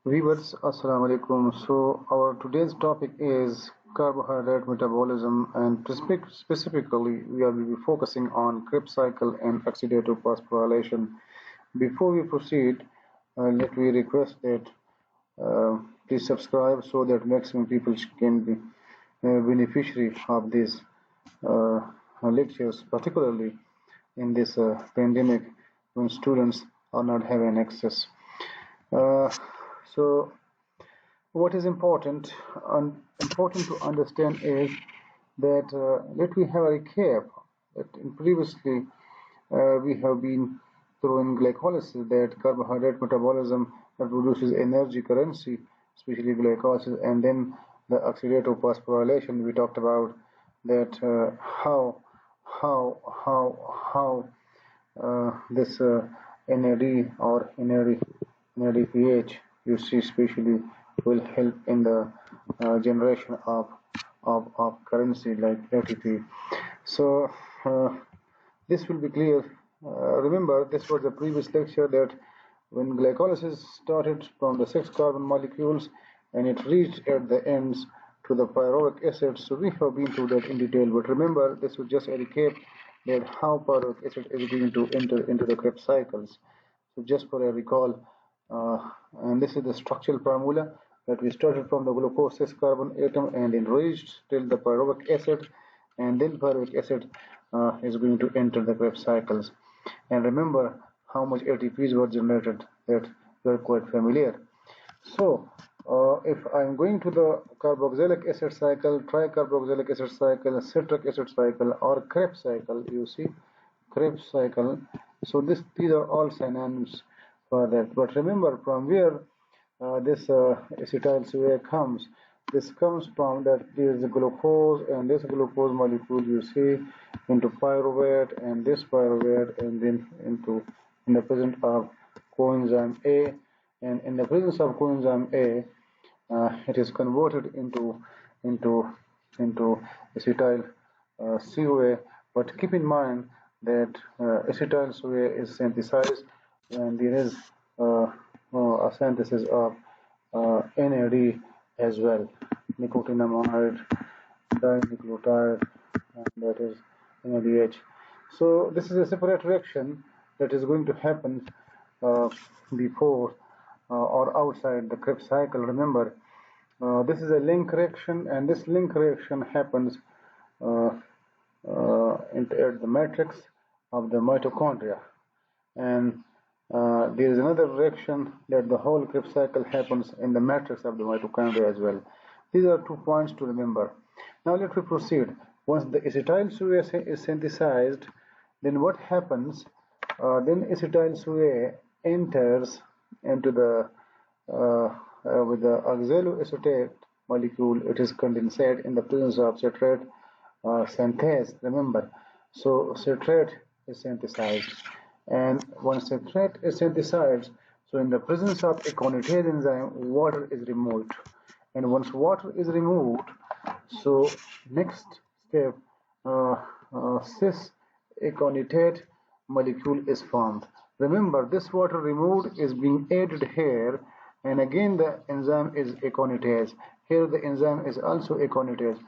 Viewers, Assalamu alaikum. So our today's topic is carbohydrate metabolism, and specifically we will be focusing on Krebs cycle and oxidative phosphorylation. Before we proceed, let me request that please subscribe so that maximum people can be beneficiary of these uh, lectures, particularly in this pandemic when students are not having access. Uh, so what is important to understand is that let me have a recap that in previously we have been through in glycolysis that carbohydrate metabolism that produces energy currency, especially glycolysis, and then the oxidative phosphorylation. We talked about that how this NAD or NADPH you see especially will help in the generation of currency like ATP. So this will be clear. Remember, this was the previous lecture that when glycolysis started from the 6 carbon molecules and it reached at the ends to the pyruvic acid. So we have been through that in detail. But remember, this was just a recap that how pyruvic acid is going to enter into the Krebs cycles. So just for a recall, and this is the structural formula that we started from the glucose 6 carbon atom and then reached till the pyruvic acid, and then pyruvic acid is going to enter the Krebs cycles. And remember how much ATPs were generated, that we're quite familiar. So if I'm going to the carboxylic acid cycle, tricarboxylic acid cycle, citric acid cycle, or Krebs cycle, you see Krebs cycle. So these are all synonyms for that. But remember from where this acetyl CoA comes. This comes from that there is a glucose, and this glucose molecule you see into pyruvate, and this pyruvate, and then in the presence of coenzyme A, and in the presence of coenzyme A, it is converted into acetyl CoA. But keep in mind that acetyl CoA is synthesized, and there is a synthesis of NAD as well, nicotinamide, dinucleotide, and that is NADH. So this is a separate reaction that is going to happen before or outside the Krebs cycle. Remember, this is a link reaction, and this link reaction happens at the matrix of the mitochondria, and there is another reaction that the whole Krebs cycle happens in the matrix of the mitochondria as well. These are 2 points to remember. Now let me proceed. Once the acetyl CoA is synthesized, then what happens? Then acetyl CoA enters into the with the oxaloacetate molecule. It is condensate in the presence of citrate synthase. Remember, so citrate is synthesized, and once citrate is synthesized, so in the presence of aconitase enzyme, water is removed, and once water is removed, so next step, cis aconitate molecule is formed. Remember, this water removed is being added here, and again the enzyme is aconitase. Here the enzyme is also aconitase.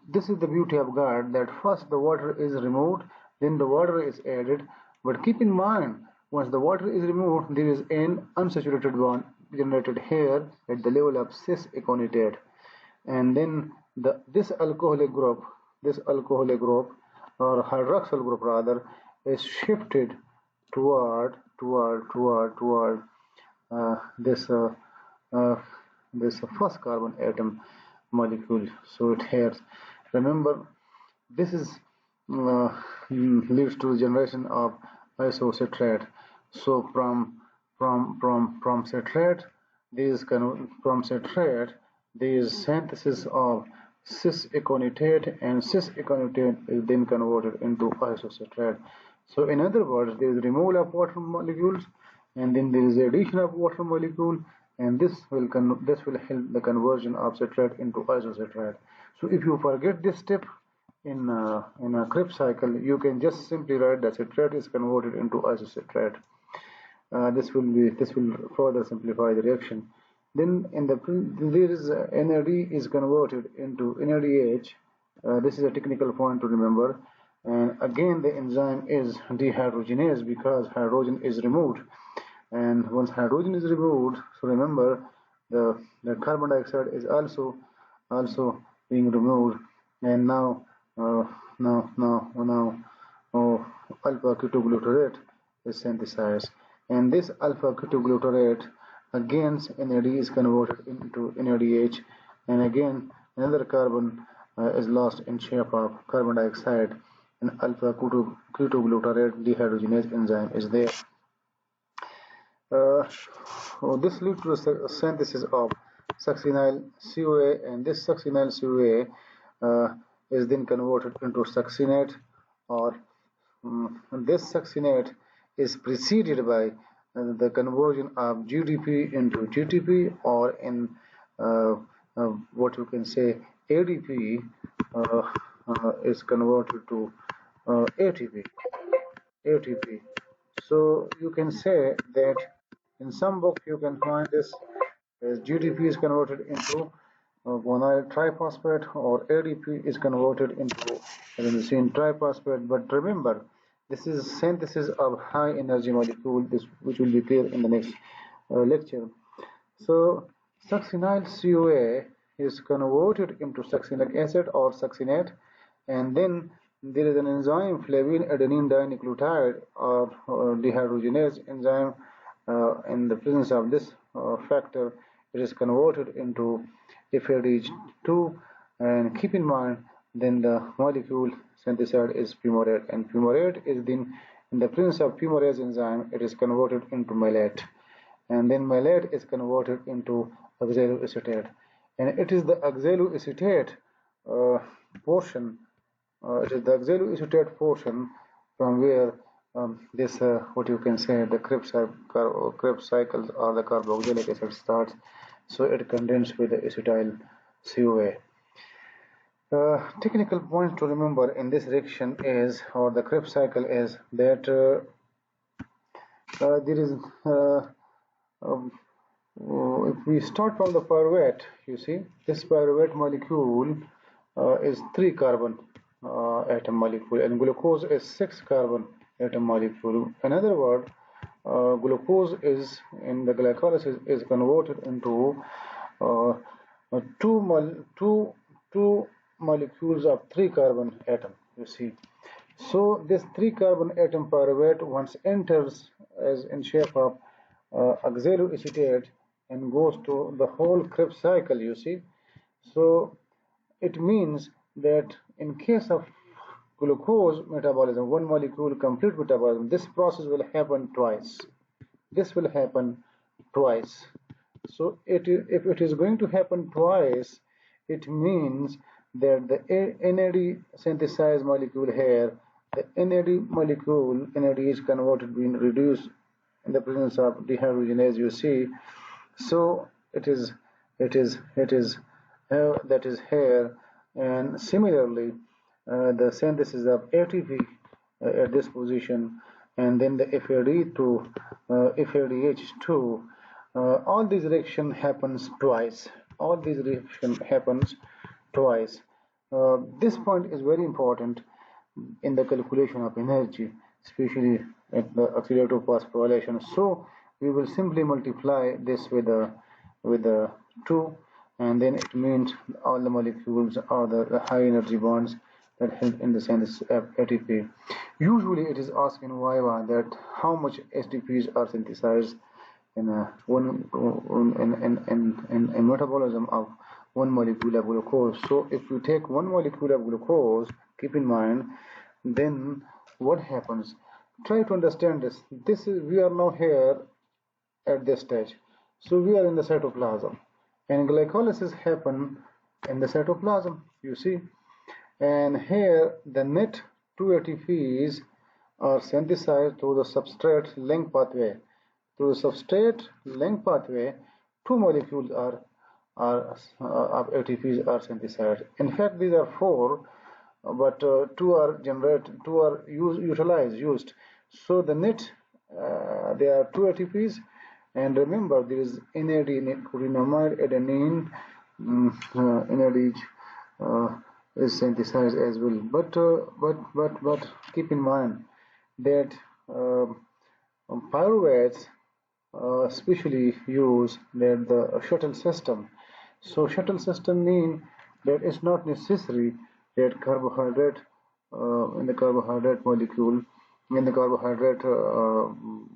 This is the beauty of God, that first the water is removed, then the water is added. But keep in mind, once the water is removed, there is an unsaturated bond generated here at the level of cis aconitate, and then this alcoholic group or hydroxyl group rather is shifted toward this this first carbon atom molecule. So it here, remember, this is leads to the generation of isocitrate. So from citrate, there is synthesis of cis aconitate, and cis aconitate is then converted into isocitrate. So in other words, there is removal of water molecules, and then there is addition of water molecule, and this will help the conversion of citrate into isocitrate. So if you forget this step in a Krebs cycle, you can just simply write that citrate is converted into isocitrate. This will further simplify the reaction. Then in the there is NAD is converted into NADH. This is a technical point to remember. And again, the enzyme is dehydrogenase because hydrogen is removed. And once hydrogen is removed, so remember the carbon dioxide is also being removed, and now alpha ketoglutarate is synthesized, and this alpha ketoglutarate again NAD is converted into NADH, and again another carbon is lost in shape of carbon dioxide, and alpha ketoglutarate dehydrogenase enzyme is there. This leads to the synthesis of succinyl CoA, and this succinyl CoA is then converted into succinate, or this succinate is preceded by the conversion of GDP into GTP, or in what you can say ADP is converted to ATP. ATP. So you can say that in some book you can find this as GDP is converted into guanyl triphosphate, or ADP is converted into adenosine triphosphate. But remember, this is synthesis of high energy molecule, which will be clear in the next lecture. So succinyl CoA is converted into succinic acid or succinate, and then there is an enzyme flavin adenine dinucleotide or dehydrogenase enzyme. In the presence of this factor, it is converted into FADH2, and keep in mind then the molecule synthesized is fumarate, and fumarate is then in the presence of fumarase enzyme, it is converted into malate, and then malate is converted into oxaloacetate, and it is the oxaloacetate portion. It is the oxaloacetate portion from where this what you can say the Krebs cycles or the carboxylic acid starts. So it condenses with the acetyl CoA. Technical point to remember in this reaction is, or the Krebs cycle is, that there is if we start from the pyruvate, you see this pyruvate molecule is 3 carbon atom molecule, and glucose is 6 carbon atom molecule. In other words, glucose is in the glycolysis is converted into two molecules of 3 carbon atom, you see. So this 3 carbon atom pyruvate once enters as in shape of oxaloacetate and goes to the whole Krebs cycle, you see. So it means that in case of glucose metabolism, one molecule complete metabolism, this process will happen twice. This will happen twice. So if it is going to happen twice, it means that the NAD synthesized molecule here, the NAD molecule, NAD is converted, being reduced in the presence of dehydrogenase, you see. So that is here, and similarly the synthesis of ATP at this position, and then the FADH2, all these reaction happens twice. All these reaction happens twice. This point is very important in the calculation of energy, especially at the oxidative phosphorylation. So we will simply multiply this with the 2, and then it means all the molecules are the high energy bonds that help in the synthesis of ATP. Usually it is asked in Viva that how much ATPs are synthesized in a metabolism of one molecule of glucose. So if you take one molecule of glucose, keep in mind, then what happens? Try to understand this. We are now here at this stage. So we are in the cytoplasm, and glycolysis happen in the cytoplasm, you see. And here the net 2 ATPs are synthesized through the substrate link pathway. Through the substrate link pathway, 2 molecules of ATPs are synthesized. In fact, these are 4, but 2 are used. So the net there are 2 ATPs, And remember, there is NAD adenine NADH is synthesized as well. But keep in mind that uh, pyruvates especially use that the shuttle system. So shuttle system mean that it's not necessary that carbohydrate in the carbohydrate molecule in the carbohydrate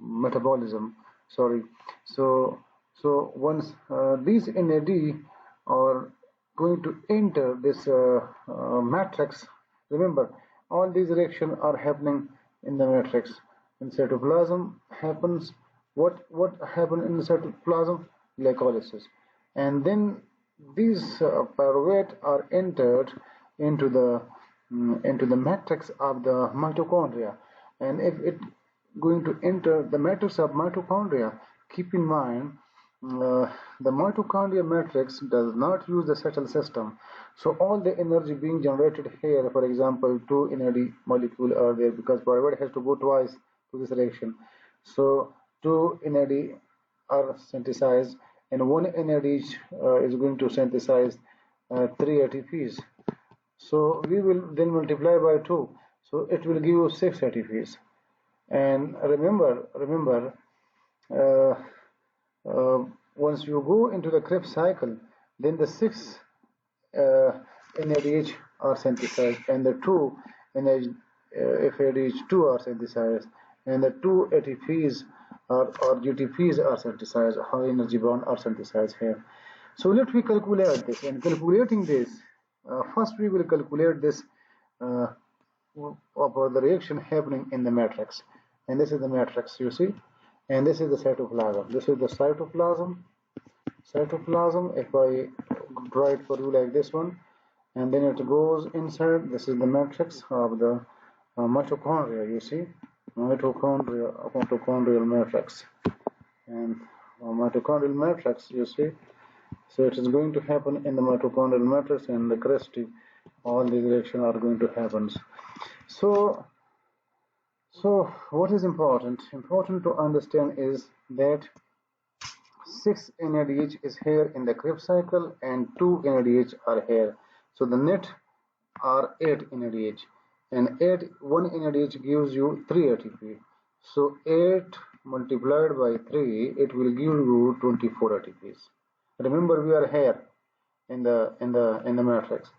metabolism. Sorry. So once these NAD are going to enter this matrix, remember all these reactions are happening in the matrix. In cytoplasm happens what happened in the cytoplasm? Glycolysis. And then these pyruvate are entered into the matrix of the mitochondria. And if it going to enter the matrix of mitochondria, keep in mind the mitochondria matrix does not use the shuttle system. So all the energy being generated here, for example, two NAD molecule are there because pyruvate has to go twice to this reaction. So two NAD are synthesized and one NAD is going to synthesize three ATPs. So we will then multiply by 2. So it will give you 6 ATPs. And remember, uh, uh, once you go into the Krebs cycle, then the 6 uh, NADH are synthesized and the 2 FADH2 are synthesized and the 2 ATPs or GTPs are synthesized, high energy bond are synthesized here. So let me calculate this, and calculating this, first we will calculate this uh, about the reaction happening in the matrix. And this is the matrix, you see, and this is the cytoplasm. This is the cytoplasm. If I draw it for you like this one, and then it goes inside. This is the matrix of the mitochondria, you see, mitochondrial matrix, and mitochondrial matrix, you see. So it is going to happen in the mitochondrial matrix, and the crusty, all these reactions are going to happen. So what is important? Important to understand is that 6 NADH is here in the Krebs cycle and 2 NADH are here. So the net are 8 NADH, and 1 NADH gives you 3 ATP. So 8 multiplied by 3, it will give you 24 ATPs. Remember, we are here in the matrix.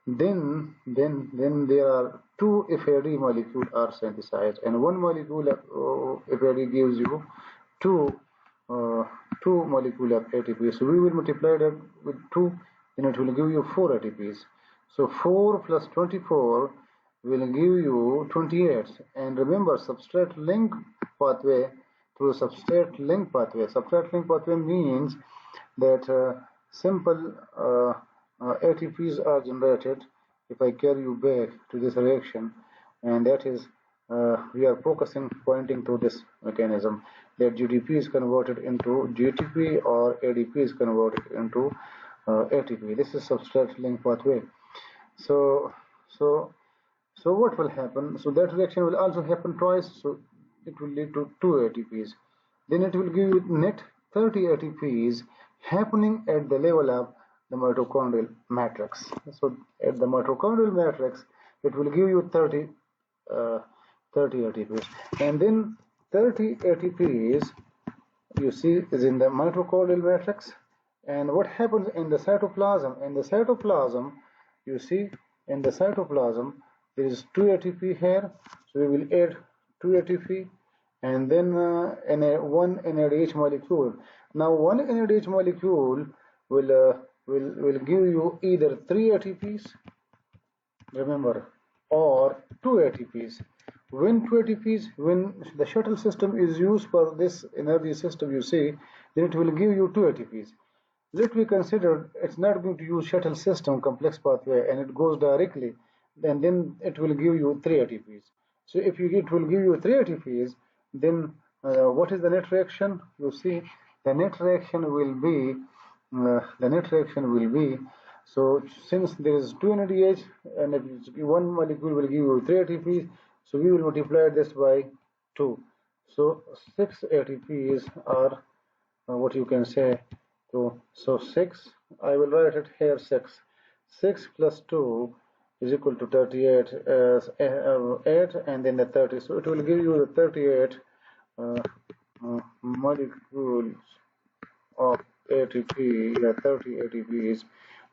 Then there are 2 FAD molecules are synthesized, and one molecule of FAD gives you 2 molecule of ATP. So we will multiply that with 2, and it will give you 4 ATPs. So 4 plus 24 will give you 28. And remember, substrate link pathway through substrate link pathway. Substrate link pathway means that simple ATPs are generated if I carry you back to this reaction, and that is we are pointing to this mechanism that GDP is converted into GTP or ADP is converted into ATP. This is substrate link pathway. So what will happen? So that reaction will also happen twice. So it will lead to 2 ATPs. Then it will give you net 30 ATPs happening at the level of the mitochondrial matrix. So at the mitochondrial matrix, it will give you 30 ATPs, and then 30 ATPs you see is in the mitochondrial matrix. And what happens in the cytoplasm? In the cytoplasm, you see, in the cytoplasm there is 2 ATP here, so we will add 2 ATP, and then one NADH molecule. Now one NADH molecule will give you either 3 ATPs, remember, or 2 ATPs. When 2 ATPs, when the shuttle system is used for this energy system, you see, then it will give you 2 ATPs. Let me consider it's not going to use shuttle system complex pathway and it goes directly, and then it will give you 3 ATPs. So if it will give you 3 ATPs, then what is the net reaction? You see, the net reaction will be so since there is 2 NADH and one molecule will give you 3 ATPs, so we will multiply this by 2. So 6 ATPs are what you can say to, so 6, I will write it here 6 plus 2 is equal to 38 as 8, and then the 30, so it will give you the 38 molecules of ATP, 30 ATPs,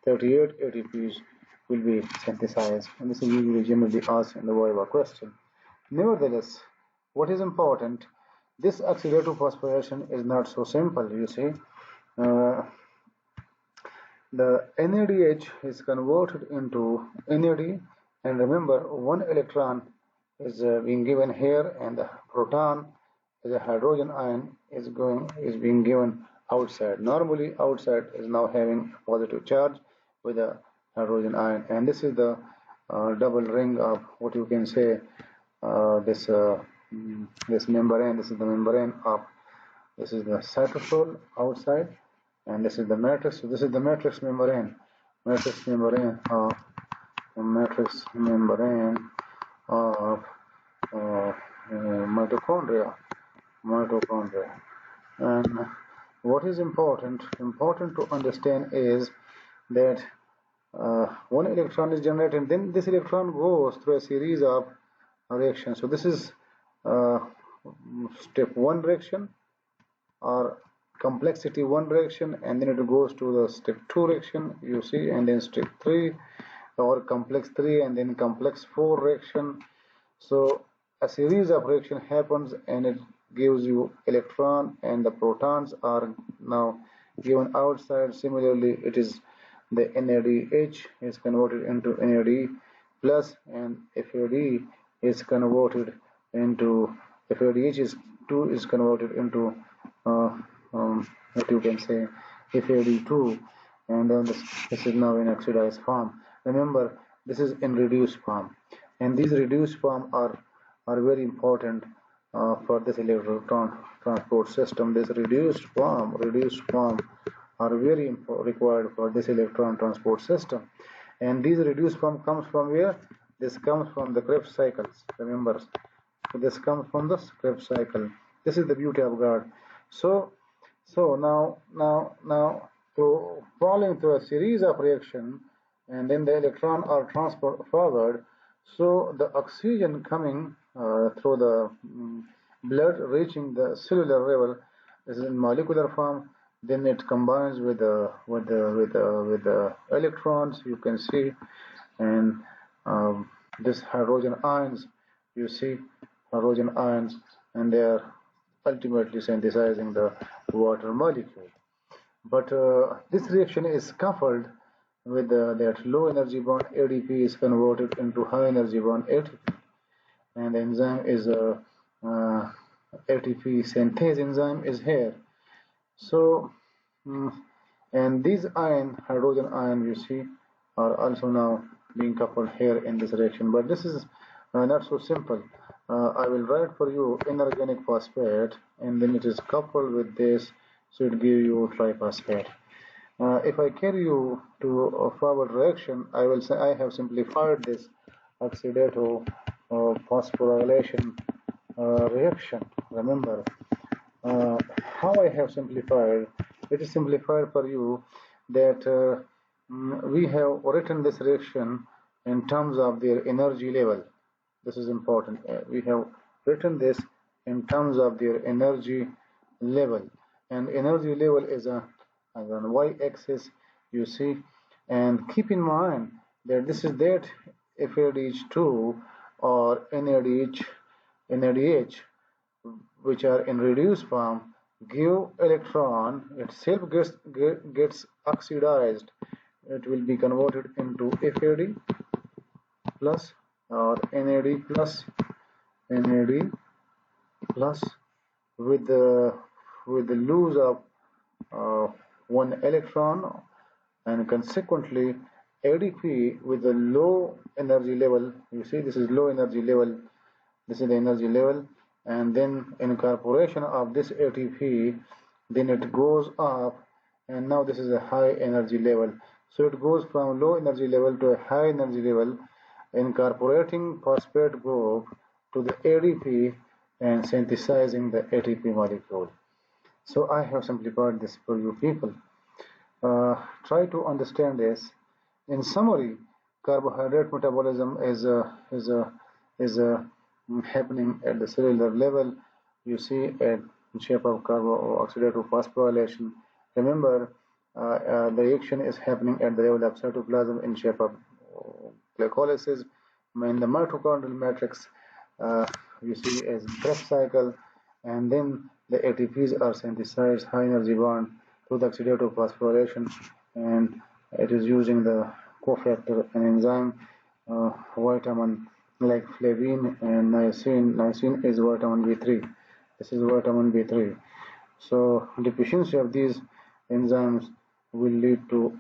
38 ATPs will be synthesized, and this is usually generally asked in the Viva question. Nevertheless, what is important, this oxidative phosphorylation is not so simple, you see. The NADH is converted into NAD, and remember, one electron is being given here, and the proton as a hydrogen ion is being given outside. Normally, outside is now having a positive charge with a hydrogen ion, and this is the double ring of what you can say this membrane. This is the membrane of, this is the cytosol outside, and this is the matrix. So this is the matrix membrane of mitochondria. And what is important to understand is that one electron is generated, then this electron goes through a series of reactions. So this is step 1 reaction, or complexity 1 reaction, and then it goes to the step 2 reaction, you see, and then step 3, or complex 3, and then complex 4 reaction. So a series of reaction happens, and it gives you electron, and the protons are now given outside. Similarly, it is the NADH is converted into NAD plus, and FAD is converted into, FADH is 2 is converted into what you can say FAD2, and then this is now in oxidized form. Remember, this is in reduced form, and these reduced form are very important for this electron transport system. This reduced form are very required for this electron transport system. And these reduced form comes from where? This comes from the Krebs cycles. Remember, this comes from the Krebs cycle. This is the beauty of God. So now to following through a series of reaction, and then the electron are transported forward. So the oxygen coming through the blood, reaching the cellular level, is in molecular form. Then it combines with the electrons, you can see, and this hydrogen ions, you see, hydrogen ions, and they are ultimately synthesizing the water molecule. But this reaction is coupled with that low energy bond ADP is converted into high energy bond ATP, and the enzyme is ATP synthase enzyme is here. So and these hydrogen ion, you see, are also now being coupled here in this reaction. But this is not so simple. I will write for you inorganic phosphate, and then it is coupled with this, so it gives you triphosphate. If I carry you to a forward reaction, I will say I have simplified this oxidative phosphorylation reaction. Remember how I have simplified. It is simplified for you that we have written this reaction in terms of their energy level. This is important. We have written this in terms of their energy level, and energy level is on y-axis, you see. And keep in mind that this is that FADH2 or NADH, which are in reduced form, give electron, itself gets oxidized. It will be converted into FAD plus or NAD plus with the loss of one electron, and consequently ADP with the low energy level. You see, this is low energy level, this is the energy level, and then incorporation of this ATP, then it goes up, and now this is a high energy level. So it goes from low energy level to a high energy level, incorporating phosphate group to the ADP and synthesizing the ATP molecule. So I have simplified this for you people. Try to understand this. In summary, carbohydrate metabolism is happening at the cellular level. You see in shape of carbo-oxidative phosphorylation. Remember, the reaction is happening at the level of cytoplasm in shape of glycolysis. In the mitochondrial matrix, uh, you see as Krebs cycle, and then the ATPs are synthesized high energy bond through the oxidative phosphorylation, and it is using the cofactor and enzyme vitamin like flavin and niacin. Niacin is vitamin B3. This is vitamin B3. So deficiency of these enzymes will lead to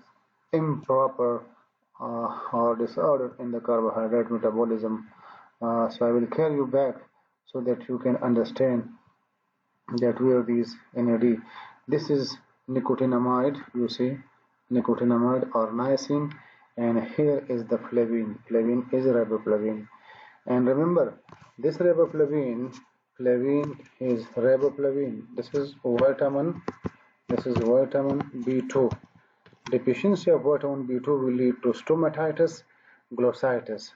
improper or disorder in the carbohydrate metabolism. So I will carry you back so that you can understand that where these NAD. This is nicotinamide, you see, nicotinamide or niacin, and here is the flavin. Flavin is riboflavin. And remember, this riboflavin, flavin is riboflavin. This is vitamin B2. Deficiency of vitamin B2 will lead to stomatitis, glossitis,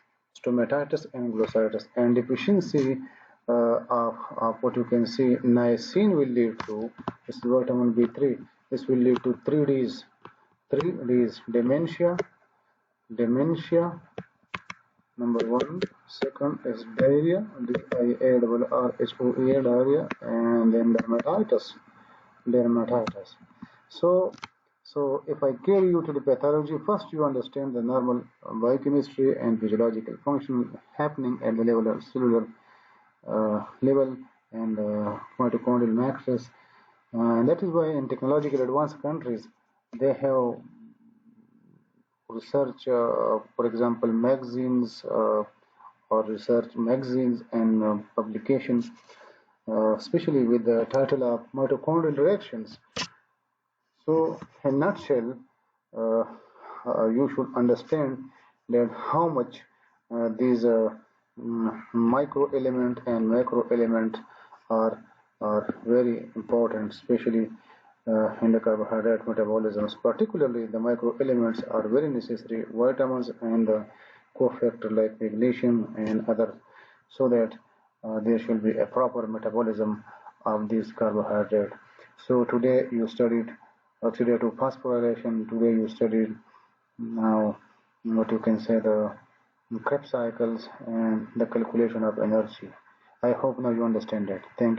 and glossitis. And deficiency of what you can see, niacin will lead to, this is vitamin B3. This will lead to 3Ds. 3Ds, dementia, number one. Second is diarrhea, diarrhea, diarrhea, and then dermatitis. So, so if I carry you to the pathology, first you understand the normal biochemistry and physiological function happening at the level of cellular level and mitochondrial matrix. And that is why in technological advanced countries, they have research, for example, magazines or research magazines and publications, especially with the title of mitochondrial reactions. So, in a nutshell, uh, you should understand that how much these micro element and macro element are very important, especially in the carbohydrate metabolisms. Particularly, the micro elements are very necessary, vitamins and cofactor like magnesium and others, so that there should be a proper metabolism of these carbohydrates. So today you studied oxidative phosphorylation. Today you studied now what you can say the Krebs cycles and the calculation of energy. I hope now you understand that. Thank you.